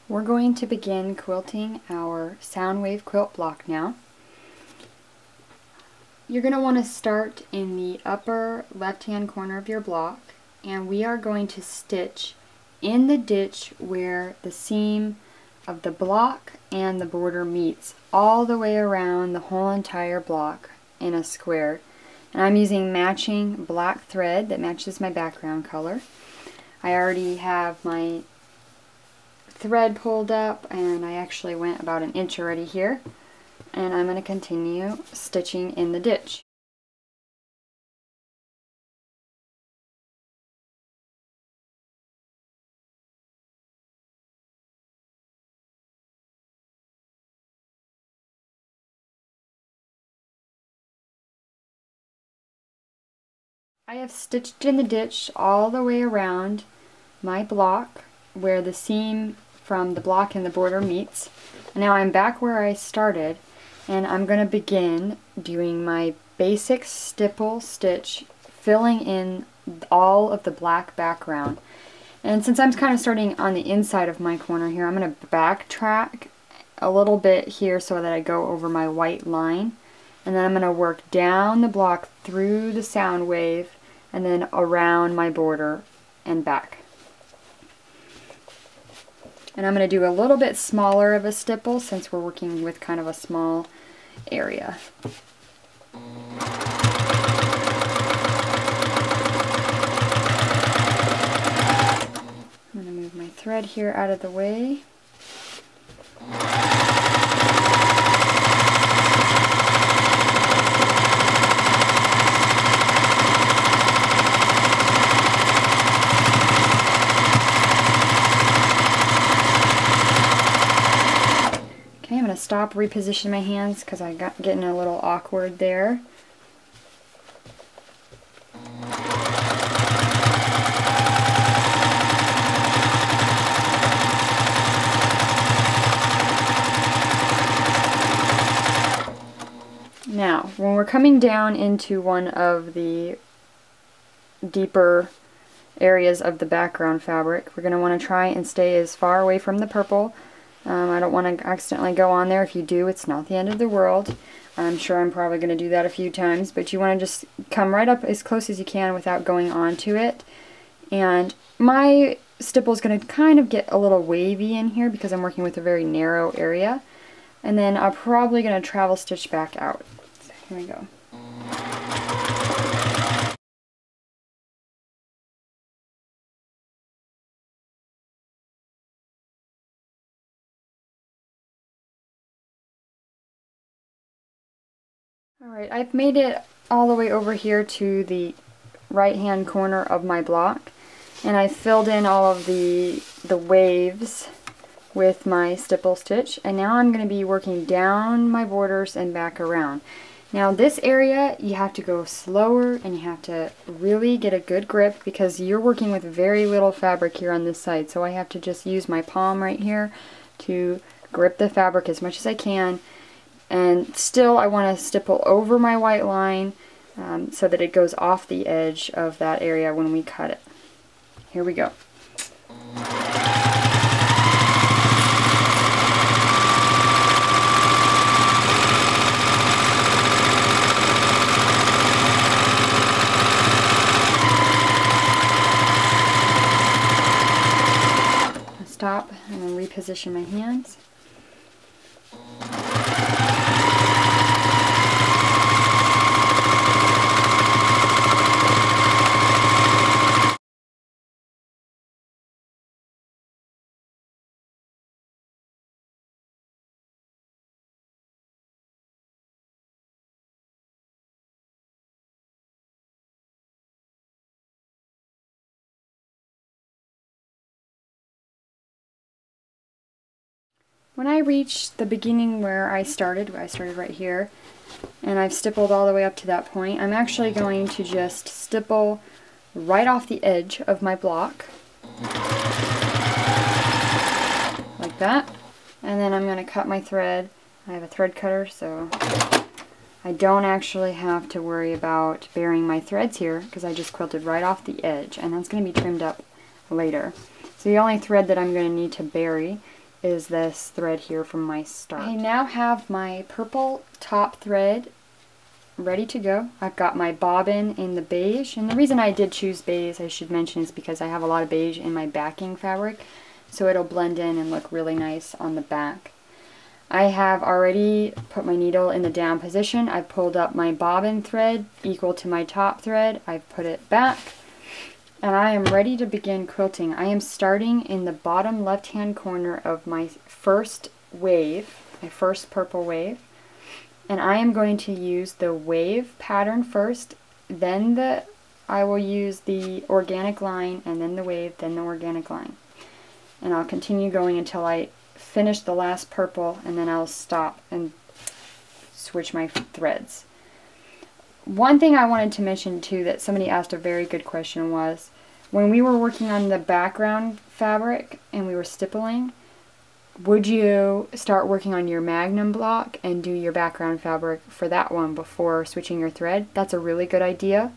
We're going to begin quilting our Soundwave quilt block now. You're going to want to start in the upper left-hand corner of your block, and we are going to stitch in the ditch where the seam of the block and the border meets, all the way around the whole entire block in a square. And I'm using matching black thread that matches my background color. I already have my thread pulled up, and I actually went about an inch already here, and I'm going to continue stitching in the ditch. I have stitched in the ditch all the way around my block where the seam from the block and the border meets. And now I'm back where I started, and I'm going to begin doing my basic stipple stitch, filling in all of the black background. And since I'm kind of starting on the inside of my corner here, I'm going to backtrack a little bit here so that I go over my white line. And then I'm going to work down the block through the sound wave and then around my border and back. And I'm going to do a little bit smaller of a stipple since we're working with kind of a small area. I'm going to move my thread here out of the way. I'm going to stop, reposition my hands because I got getting a little awkward there. Now, when we're coming down into one of the deeper areas of the background fabric, we're going to want to try and stay as far away from the purple. I don't want to accidentally go on there. If you do, it's not the end of the world. I'm sure I'm probably going to do that a few times, but you want to just come right up as close as you can without going onto it. And my stipple is going to kind of get a little wavy in here because I'm working with a very narrow area. And then I'm probably going to travel stitch back out. So here we go. Alright, I've made it all the way over here to the right hand corner of my block, and I filled in all of the waves with my stipple stitch, and now I'm going to be working down my borders and back around. Now this area you have to go slower and you have to really get a good grip because you're working with very little fabric here on this side, so I have to just use my palm right here to grip the fabric as much as I can. And still I want to stipple over my white line so that it goes off the edge of that area when we cut it. Here we go. Stop and then reposition my hands. When I reach the beginning where I started right here, and I've stippled all the way up to that point, I'm actually going to just stipple right off the edge of my block, like that, and then I'm going to cut my thread. I have a thread cutter, so I don't actually have to worry about burying my threads here because I just quilted right off the edge, and that's going to be trimmed up later. So the only thread that I'm going to need to bury is this thread here from my start. I now have my purple top thread ready to go. I've got my bobbin in the beige, and the reason I did choose beige, I should mention, is because I have a lot of beige in my backing fabric, so it'll blend in and look really nice on the back. I have already put my needle in the down position. I've pulled up my bobbin thread equal to my top thread. I've put it back, and I am ready to begin quilting. I am starting in the bottom left hand corner of my first wave, my first purple wave. And I am going to use the wave pattern first, then I will use the organic line, and then the wave, then the organic line. And I'll continue going until I finish the last purple, and then I'll stop and switch my threads. One thing I wanted to mention too that somebody asked a very good question was, when we were working on the background fabric and we were stippling, would you start working on your Magnum block and do your background fabric for that one before switching your thread? That's a really good idea.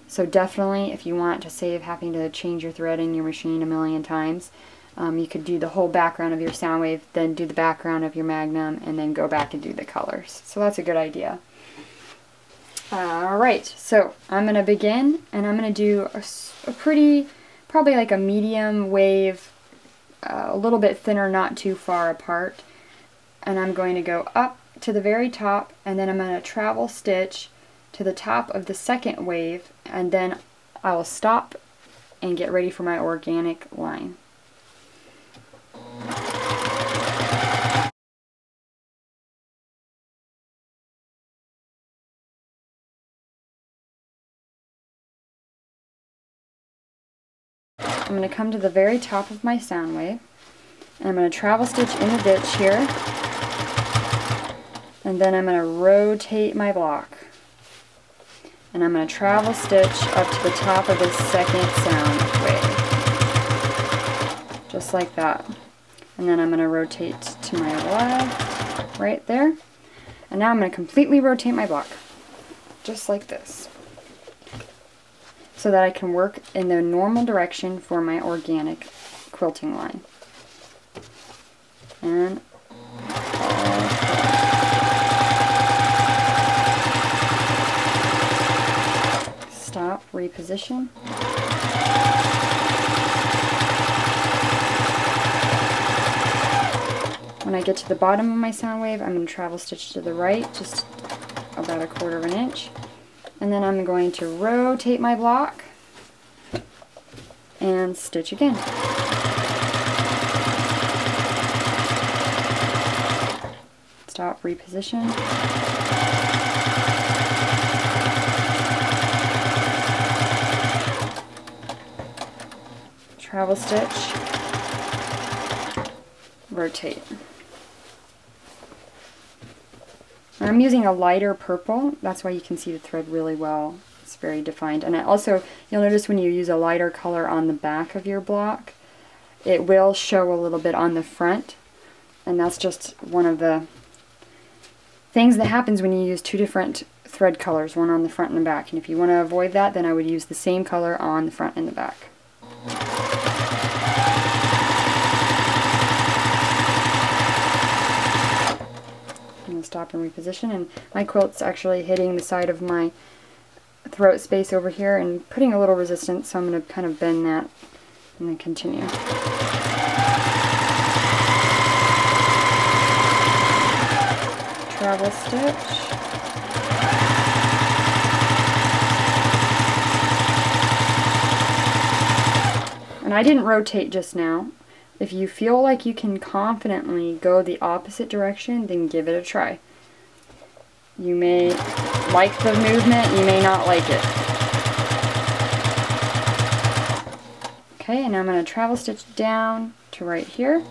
So definitely, if you want to save having to change your thread in your machine a million times, you could do the whole background of your sound wave, then do the background of your Magnum, and then go back and do the colors. So that's a good idea. Alright, so I'm going to begin, and I'm going to do a pretty, probably like a medium wave, a little bit thinner, not too far apart, and I'm going to go up to the very top, and then I'm going to travel stitch to the top of the second wave, and then I will stop and get ready for my organic line. I'm going to come to the very top of my sound wave, and I'm going to travel stitch in the ditch here, and then I'm going to rotate my block, and I'm going to travel stitch up to the top of this second sound wave, just like that. And then I'm going to rotate to my left, right there, and now I'm going to completely rotate my block, just like this, so that I can work in the normal direction for my organic quilting line. And stop, reposition. When I get to the bottom of my sound wave, I'm going to travel stitch to the right, just about 1/4 of an inch. And then I'm going to rotate my block and stitch again. Stop, reposition. Travel stitch, rotate. I'm using a lighter purple, that's why you can see the thread really well. It's very defined. And also, you'll notice when you use a lighter color on the back of your block, it will show a little bit on the front. And that's just one of the things that happens when you use two different thread colors, one on the front and the back. And if you want to avoid that, then I would use the same color on the front and the back. And stop and reposition, and my quilt's actually hitting the side of my throat space over here and putting a little resistance, so I'm going to kind of bend that and then continue. Travel stitch. And I didn't rotate just now. If you feel like you can confidently go the opposite direction, then give it a try. You may like the movement, you may not like it. Okay, and now I'm going to travel stitch down to right here.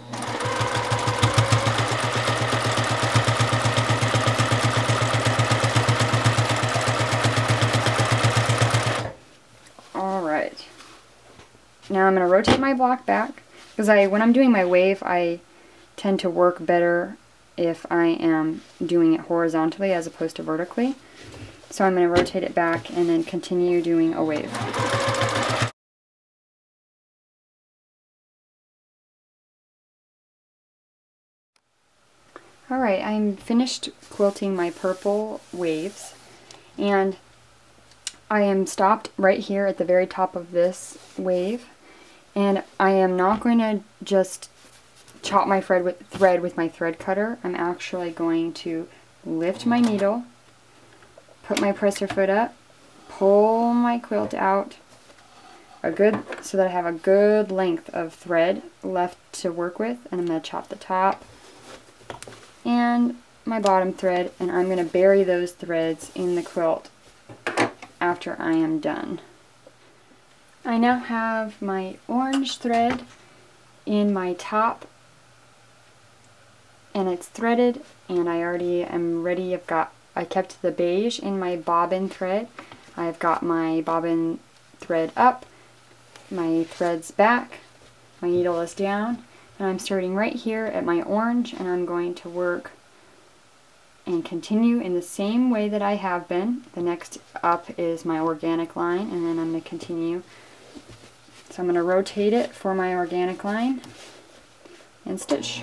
Alright. Now I'm going to rotate my block back. Because when I'm doing my wave, I tend to work better if I am doing it horizontally as opposed to vertically. So I'm going to rotate it back and then continue doing a wave. Alright, I'm finished quilting my purple waves, and I am stopped right here at the very top of this wave, and I am not going to just chop my thread with my thread cutter. I'm actually going to lift my needle, put my presser foot up, pull my quilt out so that I have a good length of thread left to work with, and I'm going to chop the top and my bottom thread, and I'm going to bury those threads in the quilt after I am done. I now have my orange thread in my top, and it's threaded, and I already am ready. I kept the beige in my bobbin thread. I've got my bobbin thread up, my thread's back, my needle is down, and I'm starting right here at my orange, and I'm going to work and continue in the same way that I have been. The next up is my organic line, and then I'm going to continue. So I'm going to rotate it for my organic line and stitch.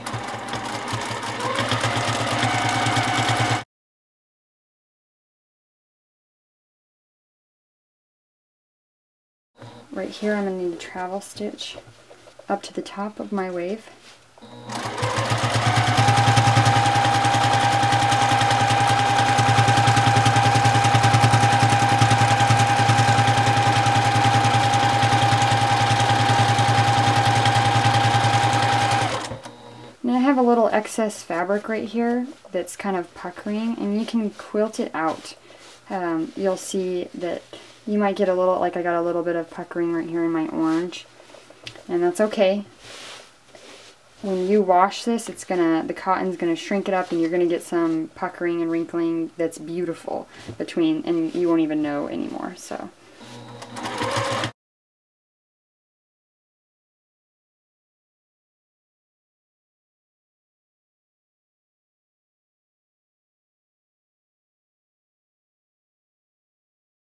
Right here I'm going to need a travel stitch up to the top of my wave. Now I have a little excess fabric right here that's kind of puckering, and you can quilt it out. You'll see that you might get a little, like I got a little bit of puckering right here in my orange, and that's okay. When you wash this, the cotton's gonna shrink it up, and you're gonna get some puckering and wrinkling that's beautiful between, and you won't even know anymore. So